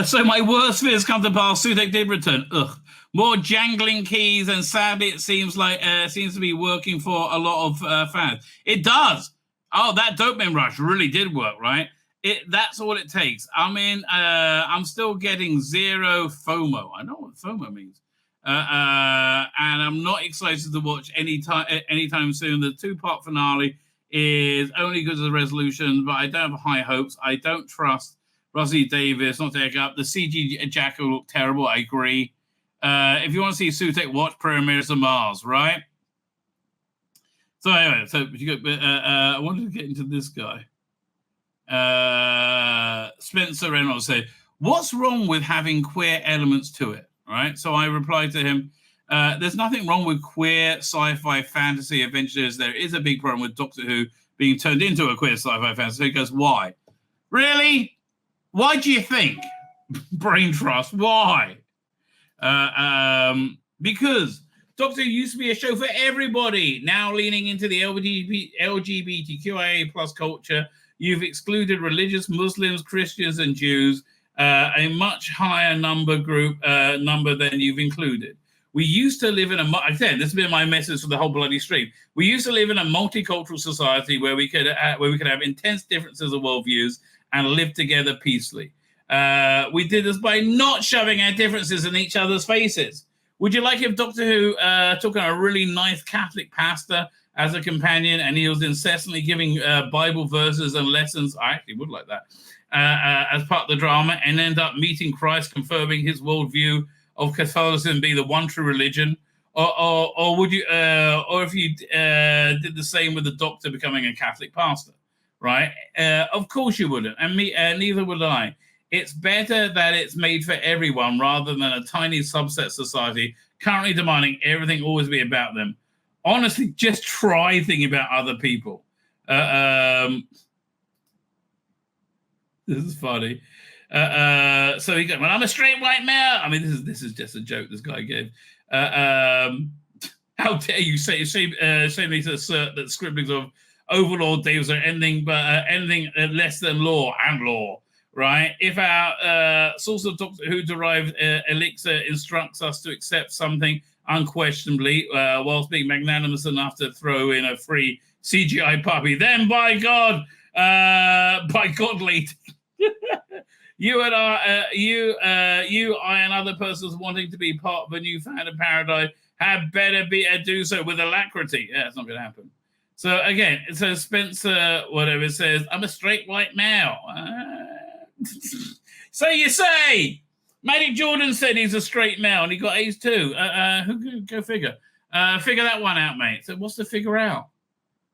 so my worst fears come to pass. Sutek did return. Ugh. More jangling keys, and sadly, it seems to be working for a lot of fans. It does. Oh, that dopamine rush really did work, right? That's all it takes. I mean, I'm still getting zero FOMO. I know what FOMO means. And I'm not excited to watch anytime soon. The 2-part finale is only good as a resolution, but I don't have high hopes. I don't trust Rosie Davis, not to take up. The CG Jacko looked terrible. I agree. If you want to see Sutek, watch Pyramids of Mars, right? So anyway, I wanted to get into this guy. Spencer Reynolds said, what's wrong with having queer elements to it, right? So I replied to him, there's nothing wrong with queer sci-fi fantasy adventures. There is a big problem with Doctor Who being turned into a queer sci-fi fantasy. He goes, why? Really? Why do you think? Brain trust. Why? Because Doctor Who used to be a show for everybody. Now leaning into the LGBTQIA plus culture, you've excluded religious Muslims, Christians, and Jews, a much higher number than you've included. We used to live in this has been my message for the whole bloody stream. We used to live in a multicultural society where we could have intense differences of worldviews and live together peacefully. We did this by not shoving our differences in each other's faces. Would you like if Doctor Who took on a really nice Catholic pastor as a companion and he was incessantly giving Bible verses and lessons? I actually would like that as part of the drama, and end up meeting Christ, confirming his worldview of Catholicism being the one true religion, or would you, or if you did the same with the Doctor becoming a Catholic pastor, right? Of course you wouldn't, and neither would I. It's better that it's made for everyone rather than a tiny subset society currently demanding everything always be about them. Honestly, just try thinking about other people. This is funny. So he goes, well, I'm a straight white male. I mean, this is just a joke this guy gave. How dare you say me to assert that scribblings of Overlord Davis are anything less than law and law. Right? If our source of Doctor Who derived elixir instructs us to accept something unquestionably, whilst being magnanimous enough to throw in a free CGI puppy, then by God, lady, you and I, and other persons wanting to be part of a new founded paradigm had better do so with alacrity. Yeah, it's not going to happen. So again, it says Spencer, whatever it says, I'm a straight white male. So you say. Magic Jordan said he's a straight male and he got A's too. Go figure. Figure that one out, mate. So what's to figure out?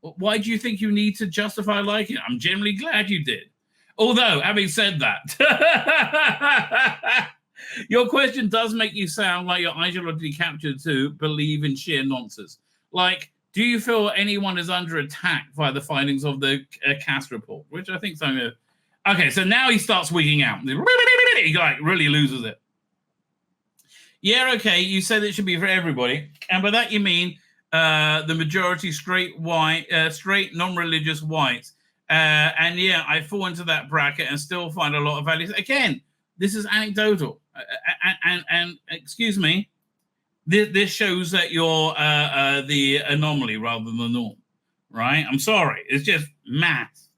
Why do you think you need to justify liking it? I'm generally glad you did. Although, having said that, your question does make you sound like you're ideologically captured to believe in sheer nonsense. Like, Do you feel anyone is under attack by the findings of the CAS report? Which I think is something. Okay, so now he starts wigging out. He like really loses it. Yeah, okay, you said it should be for everybody, and by that you mean the majority straight white, straight non-religious whites. And yeah, I fall into that bracket and still find a lot of values. Again, this is anecdotal, and excuse me, this shows that you're the anomaly rather than the norm, right? I'm sorry, it's just math,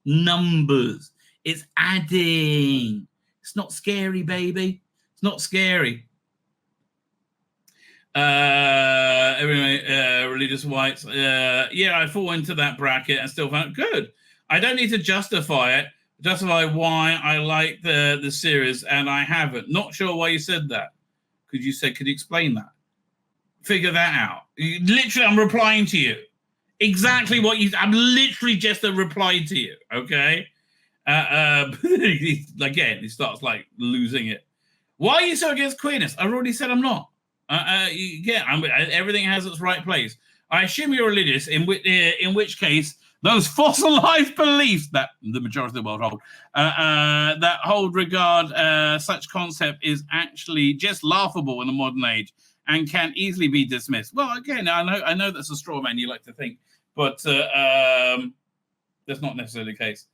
numbers. It's adding. It's not scary, baby. It's not scary. Religious whites. Yeah, I fall into that bracket and still found good. I don't need to justify why I like the series, and I haven't. Not sure why you said that. Could you explain that? Figure that out. Literally, I'm replying to you. Exactly what I'm literally just a reply to you. Okay. Again, he starts like losing it. Why are you so against queerness? I've already said I'm not. Everything has its right place. I assume you're religious, in which case those fossilized beliefs that the majority of the world hold, that hold regard such concept is actually just laughable in the modern age and can easily be dismissed. Well, again, I know that's a straw man you like to think, but that's not necessarily the case.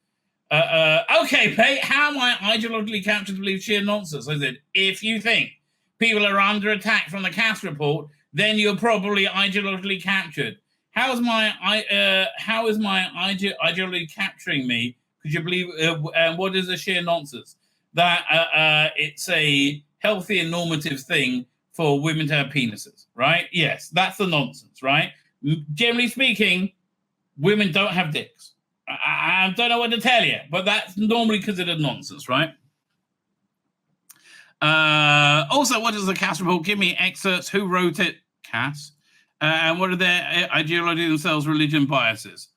Okay, Pate, how am I ideologically captured to believe sheer nonsense? I said, if you think people are under attack from the CAS report, then you're probably ideologically captured. How is my ideology capturing me? Could you believe? What is the sheer nonsense? That it's a healthy and normative thing for women to have penises, right? Yes, that's the nonsense, right? Generally speaking, women don't have dicks. I don't know what to tell you, but that's normally considered nonsense, right? Also, what is the CAS report? Give me excerpts. Who wrote it? CAS. And what are their ideology themselves, religion biases?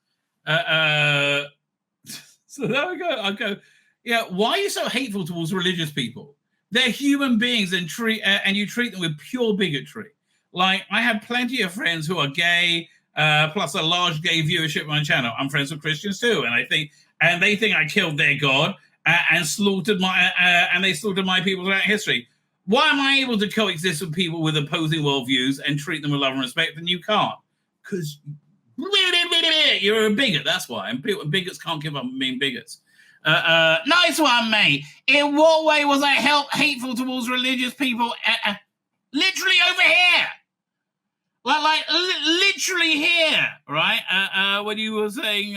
So there we go. I'll go. Yeah, why are you so hateful towards religious people? They're human beings, and you treat them with pure bigotry. Like, I have plenty of friends who are gay, plus a large gay viewership on my channel. I'm friends with Christians too, and they think I killed their God and slaughtered they slaughtered my people throughout history. Why am I able to coexist with people with opposing worldviews and treat them with love and respect, and you can't? Because you're a bigot. That's why. And bigots can't give up on being bigots. Nice one, mate. In what way was I hateful towards religious people? Literally over here. Like literally here, right? When you were saying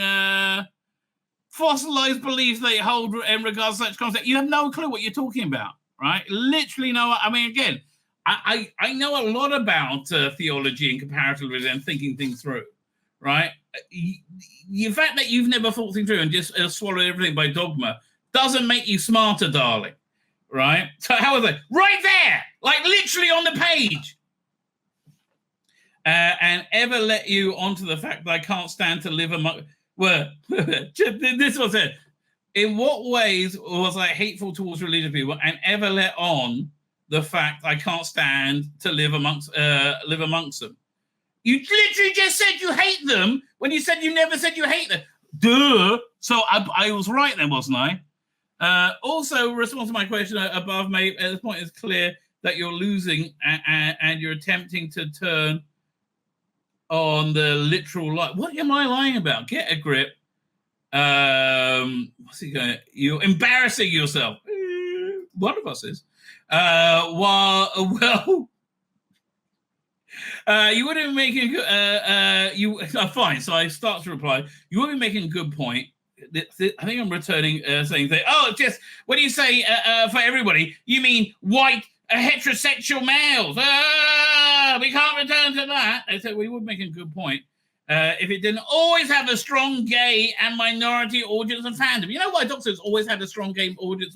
fossilized beliefs they hold in regards to such concept, you have no clue what you're talking about, right? Literally no. I mean, again, I know a lot about theology and comparatively and thinking things through, right? The fact that you've never thought things through and just swallowed everything by dogma doesn't make you smarter, darling, right? So how is it? Right there, like literally on the page. And ever let you onto the fact that I can't stand to live among... Well, this was it. In what ways was I hateful towards religious people and ever let on the fact I can't stand to live amongst them? You literally just said you hate them when you said you never said you hate them. Duh. So I was right then, wasn't I? Also, response to my question above, mate, at this point it's clear that you're losing and you're attempting to turn on the literal lie. What am I lying about? Get a grip. What's he going? You're embarrassing yourself. One of us is. You wouldn't be making fine. So I start to reply. You would be making a good point. I think I'm returning saying that. Oh, just when you say for everybody, you mean white heterosexual males. We can't return to that. I said we would make a good point if it didn't always have a strong gay and minority audience and fandom. You know why Doctor Who's always had a strong gay audience,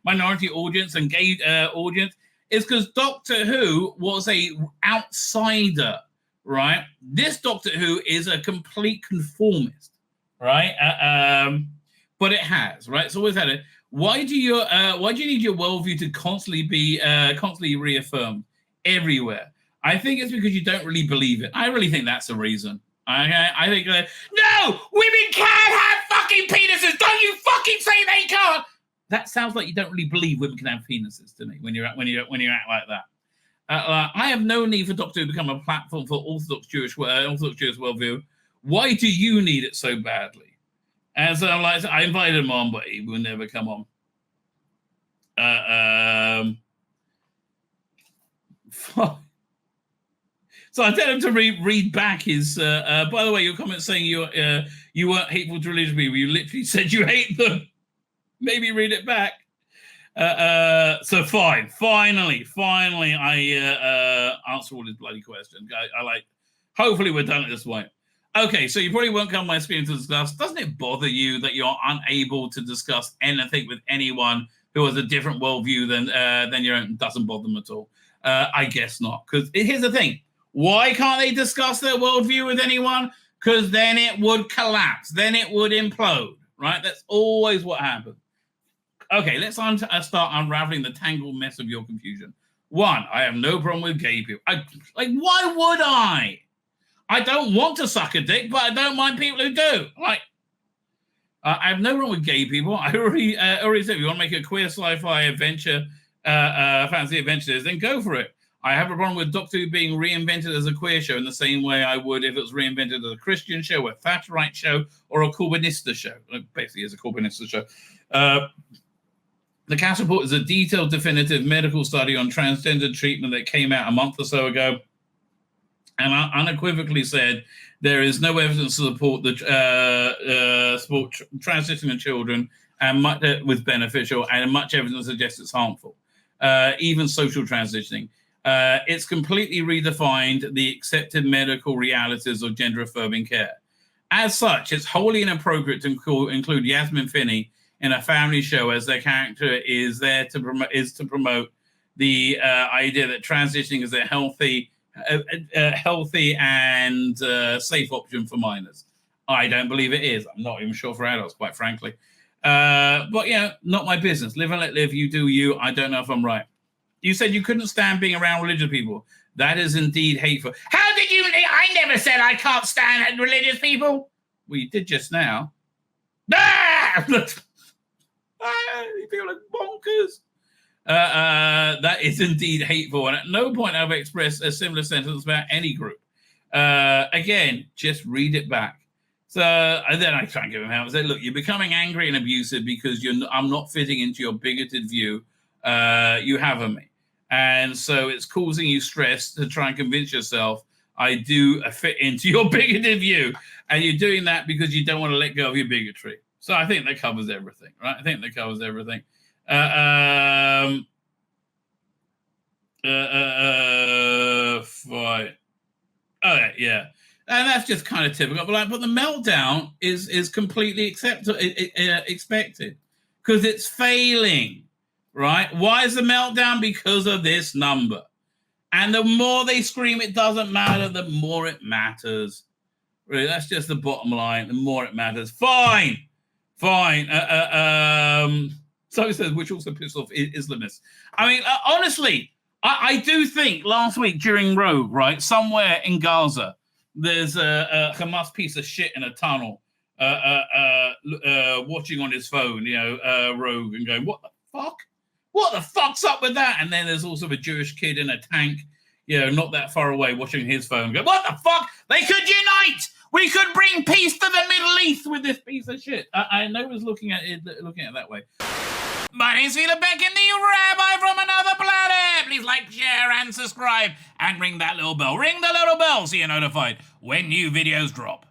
minority audience and gay audience? It's because Doctor Who was a outsider, right? This Doctor Who is a complete conformist, right? But it has, right? It's always had it. Why do you need your worldview to constantly be constantly reaffirmed everywhere? I think it's because you don't really believe it. I really think that's the reason. I think, no, women can't have fucking penises. Don't you fucking say they can't. That sounds like you don't really believe women can have penises to me when you act like that. I have no need for Doctor Who to become a platform for Orthodox Jewish worldview. Why do you need it so badly? And so I invited him on, but he will never come on. So I tell him to read back his. By the way, your comment saying you weren't hateful to religious people. You literally said you hate them. Maybe read it back. So fine. Finally, I answer all his bloody questions. Hopefully we're done at this point. Okay, so you probably won't come on my screen to discuss. Doesn't it bother you that you're unable to discuss anything with anyone who has a different worldview than your own? Doesn't bother them at all. I guess not. Because here's the thing. Why can't they discuss their worldview with anyone? Because then it would collapse. Then it would implode, right? That's always what happens. Okay, let's start unraveling the tangled mess of your confusion. One, I have no problem with gay people. Why would I? I don't want to suck a dick, but I don't mind people who do. I have no problem with gay people. I already said, if you want to make a queer sci-fi adventure, fantasy adventure, then go for it. I have a problem with Doctor Who being reinvented as a queer show in the same way I would if it was reinvented as a Christian show, a Thatcherite show, or a Corbynista show. Basically, it's a Corbynista show. The Cass Report is a detailed, definitive medical study on transgender treatment that came out a month or so ago, and I unequivocally said there is no evidence to support transitioning children and with beneficial, and much evidence suggests it's harmful. Even social transitioning. It's completely redefined the accepted medical realities of gender-affirming care. As such, it's wholly inappropriate to include Yasmin Finney in a family show as their character is there to promote the idea that transitioning is a healthy and safe option for minors. I don't believe it is. I'm not even sure for adults, quite frankly. But yeah, not my business. Live and let live. You do you. I don't know if I'm right. You said you couldn't stand being around religious people. That is indeed hateful. How did you? I never said I can't stand religious people. Well, you did just now. Ah! You feel like bonkers. That is indeed hateful, and at no point have I expressed a similar sentence about any group. Again, just read it back. So and then I try and give him help. I say, look, you're becoming angry and abusive because I'm not fitting into your bigoted view you have of me. And so it's causing you stress to try and convince yourself I do fit into your bigoted view. And you're doing that because you don't want to let go of your bigotry. So I think that covers everything, right? I think that covers everything. Fine. Okay, yeah. And that's just kind of typical. But the meltdown is completely expected because it's failing, right? Why is the meltdown? Because of this number. And the more they scream it doesn't matter, the more it matters. Really, that's just the bottom line. The more it matters. Fine. So it says, which also pissed off Islamists. I mean, honestly, I do think last week during Rogue, right, somewhere in Gaza, there's a Hamas piece of shit in a tunnel watching on his phone, Rogue, and going, what the fuck? What the fuck's up with that? And then there's also a Jewish kid in a tank, not that far away watching his phone, going, what the fuck? They could unite! We could bring peace to the Middle East with this piece of shit. I know was looking at it that way. My name's Tzvi Lebetkin, the Rabbi from another planet. Please like, share, and subscribe, and ring that little bell. Ring the little bell so you're notified when new videos drop.